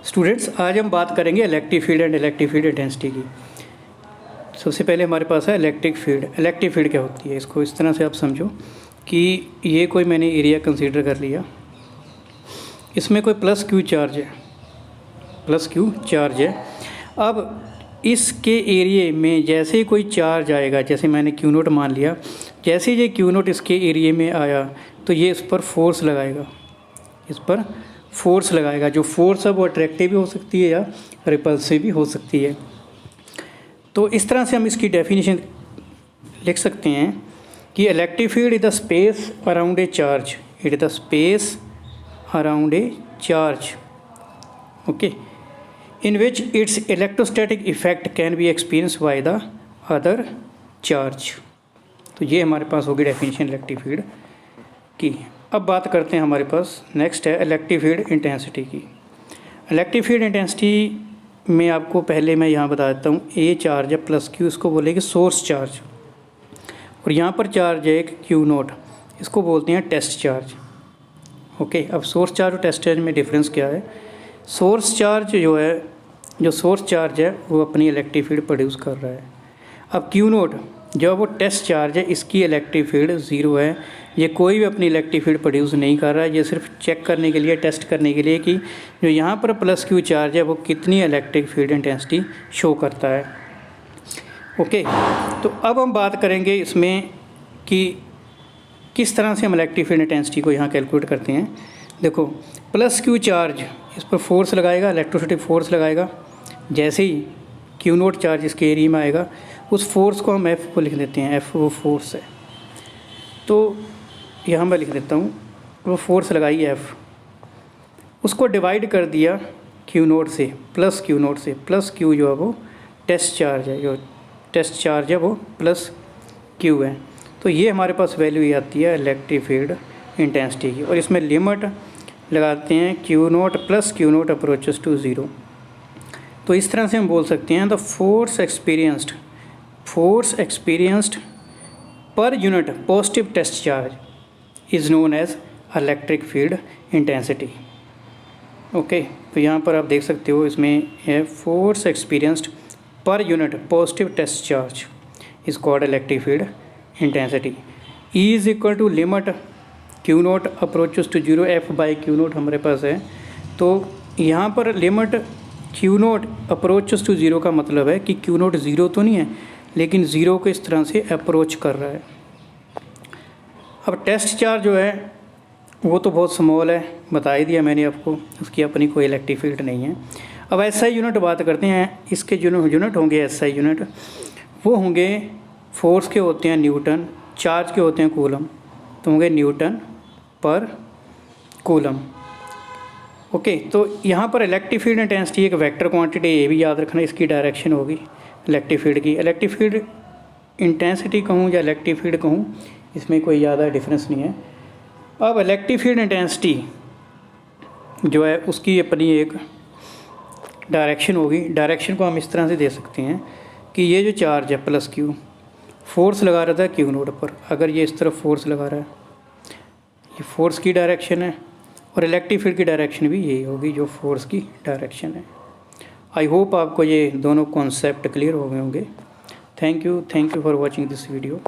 Students, आज हम बात करेंगे electric field and electric field intensity की। सबसे पहले हमारे पास है इलेक्ट्रिक फील्ड। इलेक्ट्रिक फील्ड क्या होती है, इसको इस तरह से आप समझो कि ये कोई मैंने एरिया कंसीडर कर लिया, इसमें कोई प्लस क्यू चार्ज है, प्लस क्यू चार्ज है। अब इसके एरिए में जैसे ही कोई चार्ज आएगा, जैसे मैंने क्यू नोट मान लिया, जैसे ये क्यू नोट इसके एरिए में आया तो ये इस पर फोर्स लगाएगा, इस पर फोर्स लगाएगा। जो फोर्स है वो अट्रैक्टिव भी हो सकती है या रिपल्सिव भी हो सकती है। तो इस तरह से हम इसकी डेफिनेशन लिख सकते हैं कि electric field is the space around a charge, it is the space around a charge, okay, in which its electrostatic effect can be experienced by the other charge। तो ये हमारे पास होगी डेफिनेशन इलेक्ट्रिक फील्ड की। अब बात करते हैं, हमारे पास नेक्स्ट है इलेक्ट्रिक फील्ड इंटेंसिटी की। इलेक्ट्रिक फील्ड इंटेंसिटी में आपको पहले मैं यहाँ बता देता हूँ, ए चार्ज है प्लस क्यू, इसको बोलेंगे सोर्स चार्ज, और यहाँ पर चार्ज है एक क्यू नोट, इसको बोलते हैं टेस्ट चार्ज, ओके। अब सोर्स चार्ज और टेस्ट चार्ज में डिफरेंस क्या है? सोर्स चार्ज जो सोर्स चार्ज है वो अपनी इलेक्ट्रिक फील्ड प्रोड्यूस कर रहा है। अब क्यू नोट जो वो टेस्ट चार्ज है, इसकी इलेक्ट्रिक फील्ड ज़ीरो है, ये कोई भी अपनी इलेक्ट्रिक फील्ड प्रोड्यूस नहीं कर रहा है। ये सिर्फ चेक करने के लिए, टेस्ट करने के लिए कि जो यहाँ पर प्लस क्यू चार्ज है वो कितनी इलेक्ट्रिक फील्ड इंटेंसिटी शो करता है, ओके। तो अब हम बात करेंगे इसमें कि किस तरह से हम इलेक्ट्रिक फील्ड इंटेंसिटी को यहाँ कैलकुलेट करते हैं। देखो, प्लस क्यू चार्ज इस पर फोर्स लगाएगा, इलेक्ट्रोस्टैटिक फोर्स लगाएगा। जैसे ही क्यू नोट चार्ज इसके एरिया में आएगा, उस फोर्स को हम एफ को लिख देते हैं, एफ वो फोर्स है। तो यहाँ मैं लिख देता हूँ, वो फोर्स लगाई एफ, उसको डिवाइड कर दिया क्यू नोट से, प्लस क्यू नोट से। प्लस क्यू जो है वो टेस्ट चार्ज है, जो टेस्ट चार्ज है वो प्लस क्यू है। तो ये हमारे पास वैल्यू आती है इलेक्ट्रिक फील्ड इंटेंसिटी की, और इसमें लिमिट लगाते हैं q naught plus q naught approaches to zero. तो इस तरह से हम बोल सकते हैं the force experienced per unit positive test charge is known as electric field intensity, okay. तो यहाँ पर आप देख सकते हो, इसमें है force experienced per unit positive test charge is called electric field intensity. E is equal to limit q naught approaches to zero, F by q note हमारे पास है। तो यहाँ पर limit q naught approaches to zero का मतलब है कि क्यू नोट ज़ीरो तो नहीं है, लेकिन ज़ीरो को इस तरह से अप्रोच कर रहा है। अब टेस्ट चार्ज जो है वो तो बहुत स्मॉल है, बता ही दिया मैंने आपको, उसकी अपनी कोई इलेक्ट्रिक फील्ड नहीं है। अब एसआई यूनिट बात करते हैं, इसके जो यूनिट होंगे एसआई यूनिट, वो होंगे फोर्स के होते हैं न्यूटन, चार्ज के होते हैं कूलम, तो होंगे न्यूटन पर कूलम, ओके। तो यहाँ पर इलेक्ट्रिक फील्ड इंटेंसिटी एक वेक्टर क्वांटिटी, ये भी याद रखना, इसकी डायरेक्शन होगी इलेक्ट्रिक फील्ड की। इलेक्ट्रिक फील्ड इंटेंसिटी कहूँ या इलेक्ट्रिक फील्ड कहूँ, इसमें कोई ज़्यादा डिफरेंस नहीं है। अब इलेक्ट्रिक फील्ड इंटेंसिटी जो है उसकी अपनी एक डायरेक्शन होगी। डायरेक्शन को हम इस तरह से दे सकते हैं कि ये जो चार्ज है प्लस क्यू, फोर्स लगा रहा था क्यू नोट पर, अगर ये इस तरफ फोर्स लगा रहा है, ये फोर्स की डायरेक्शन है, और इलेक्ट्रिक फील्ड की डायरेक्शन भी यही होगी जो फोर्स की डायरेक्शन है। आई होप आपको ये दोनों कॉन्सेप्ट क्लियर हो गए होंगे। Thank you for watching this video.